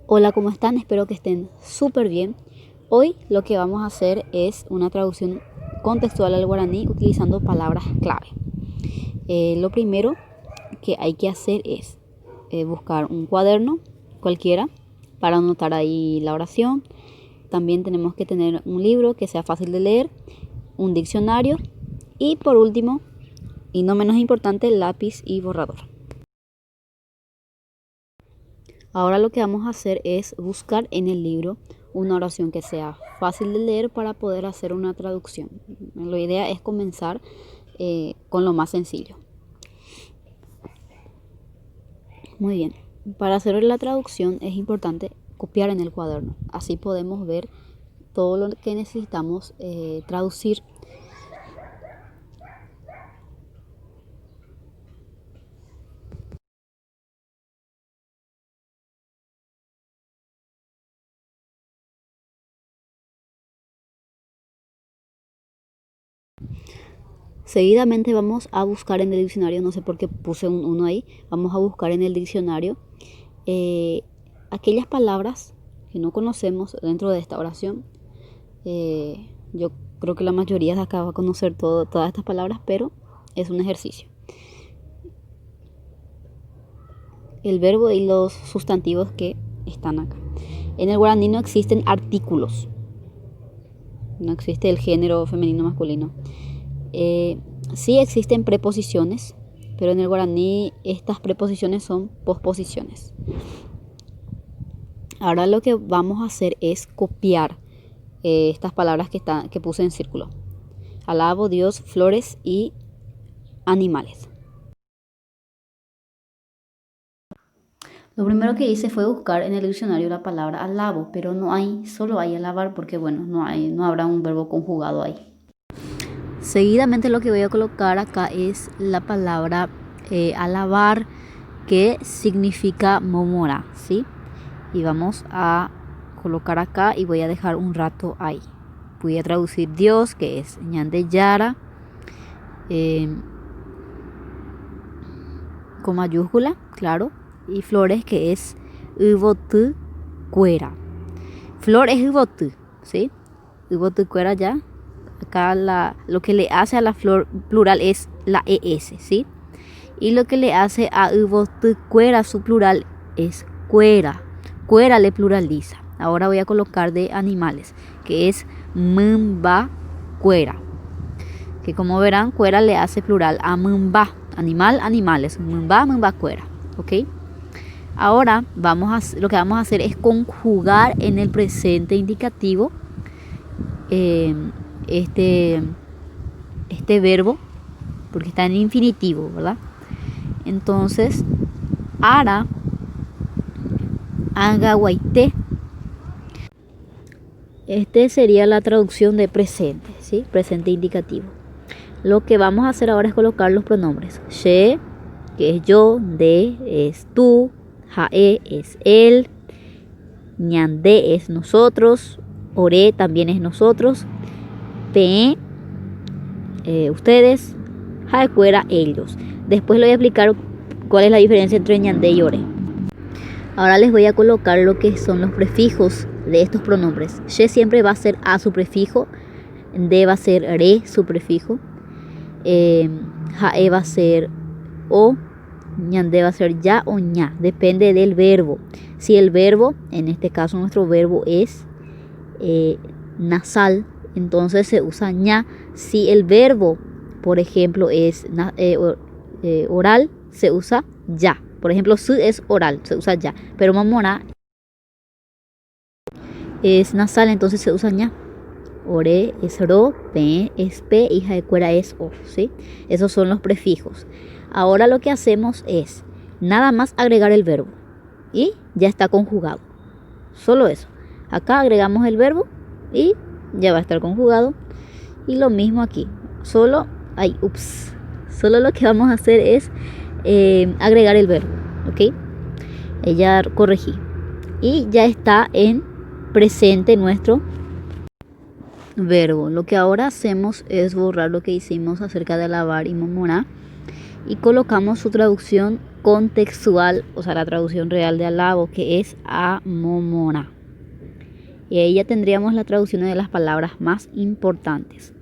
Hola, ¿cómo están? Espero que estén súper bien. Hoy lo que vamos a hacer es una traducción contextual al guaraní utilizando palabras clave. Lo primero que hay que hacer es buscar un cuaderno cualquiera para anotar ahí la oración. También tenemos que tener un libro que sea fácil de leer, un diccionario y por último, y no menos importante, lápiz y borrador. Ahora lo que vamos a hacer es buscar en el libro una oración que sea fácil de leer para poder hacer una traducción. La idea es comenzar con lo más sencillo. Muy bien, para hacer la traducción es importante copiar en el cuaderno. Así podemos ver todo lo que necesitamos traducir. Seguidamente vamos a buscar en el diccionario, no sé por qué puse un 1 ahí, vamos a buscar en el diccionario aquellas palabras que no conocemos dentro de esta oración. Yo creo que la mayoría de acá va a conocer todas estas palabras, pero es un ejercicio. El verbo y los sustantivos que están acá. En el guaraní no existen artículos. No existe el género femenino masculino. Sí existen preposiciones, pero en el guaraní estas preposiciones son posposiciones. Ahora lo que vamos a hacer es copiar estas palabras que puse en círculo. Alabo, Dios, flores y animales. Lo primero que hice fue buscar en el diccionario la palabra alabo, pero no hay, solo hay alabar porque bueno, no habrá un verbo conjugado ahí. Seguidamente lo que voy a colocar acá es la palabra alabar, que significa momora, ¿sí? Y vamos a colocar acá y voy a dejar un rato ahí. Voy a traducir Dios, que es ñande yara, con mayúscula, claro, y flores, que es ubotu cuera. Flor es ubotu, ¿sí? Ubotu cuera ya. Acá lo que le hace a la flor plural es la ES, ¿sí? Y lo que le hace a ubotu cuera, su plural, es cuera. Cuera le pluraliza. Ahora voy a colocar de animales, que es mumba cuera. Que como verán, cuera le hace plural a mumba. Animal, animales. Mumba, mumba cuera. ¿Ok? Ahora lo que vamos a hacer es conjugar en el presente indicativo este verbo, porque está en infinitivo, ¿verdad? Entonces, ara agawaite. Este sería la traducción de presente, ¿sí? Presente indicativo. Lo que vamos a hacer ahora es colocar los pronombres. She, que es yo, de es tú, jae es él, ñande es nosotros, ore también es nosotros, pe, ustedes, jaecuera ellos. Después les voy a explicar cuál es la diferencia entre ñande y ore. Ahora les voy a colocar lo que son los prefijos de estos pronombres. She siempre va a ser a su prefijo, de va a ser re su prefijo, jae va a ser o, ñande va a ser ya o ña, depende del verbo. Si el verbo, en este caso nuestro verbo es nasal, entonces se usa ña. Si el verbo, por ejemplo, es oral, se usa ya. Por ejemplo, su es oral, se usa ya. Pero mamora es nasal, entonces se usa ña. Ore es ro, pe es pe y jaecuera es o, ¿sí? Esos son los prefijos. Ahora lo que hacemos es nada más agregar el verbo y ya está conjugado. Solo eso. Acá agregamos el verbo y ya va a estar conjugado. Y lo mismo aquí. Solo lo que vamos a hacer es agregar el verbo, ¿ok? Ya corregí. Y ya está en presente nuestro verbo. Lo que ahora hacemos es borrar lo que hicimos acerca de alabar y murmurar y colocamos su traducción contextual, o sea, la traducción real de alabo, que es amomona. Y ahí ya tendríamos la traducción de las palabras más importantes.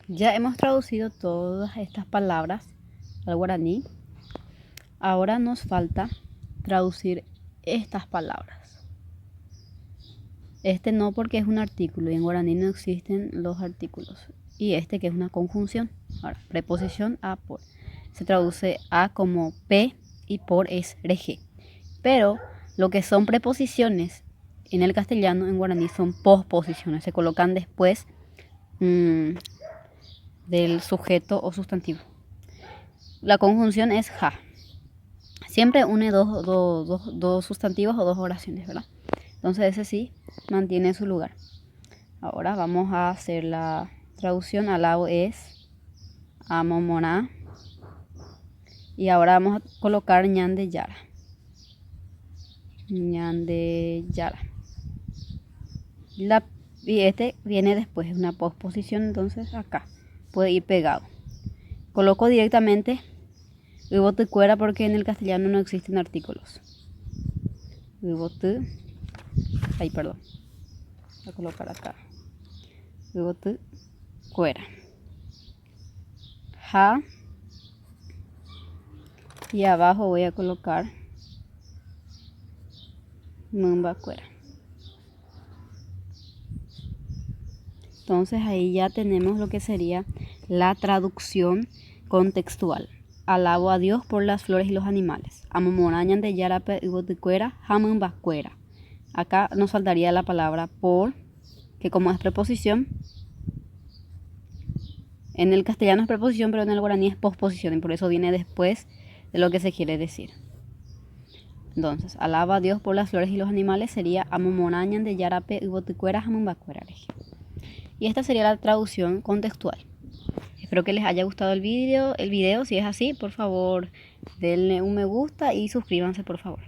Ya hemos traducido todas estas palabras al guaraní. Ahora nos falta traducir estas palabras. Este no, porque es un artículo y en guaraní no existen los artículos. Y este, que es una conjunción. Ahora, preposición a por. Se traduce a como P y por es reje. Pero lo que son preposiciones en el castellano, en guaraní, son posposiciones. Se colocan después del sujeto o sustantivo. La conjunción es ja. Siempre une dos sustantivos o dos oraciones, ¿verdad? Entonces ese sí mantiene su lugar. Ahora vamos a hacer la traducción. Alabo es amomona. Y ahora vamos a colocar ñande yara. Ñande yara. Y este viene después, es una posposición, entonces acá puede ir pegado. Coloco directamente ubote cuera porque en el castellano no existen artículos. Ubote, perdón. Voy a colocar acá. Ubote cuera. Ja. Y abajo voy a colocar mumba cuera. Entonces ahí ya tenemos lo que sería la traducción contextual. Alabo a Dios por las flores y los animales. Amomorañan de yarape y cuera, jamumba cuera. Acá nos faltaría la palabra por, que como es preposición, en el castellano es preposición, pero en el guaraní es posposición y por eso viene después de lo que se quiere decir. Entonces, alaba a Dios por las flores y los animales sería amomorañan de yarape y cuera, jamumba cuera. Y esta sería la traducción contextual. Espero que les haya gustado el video. Si es así, por favor, denle un me gusta y suscríbanse, por favor.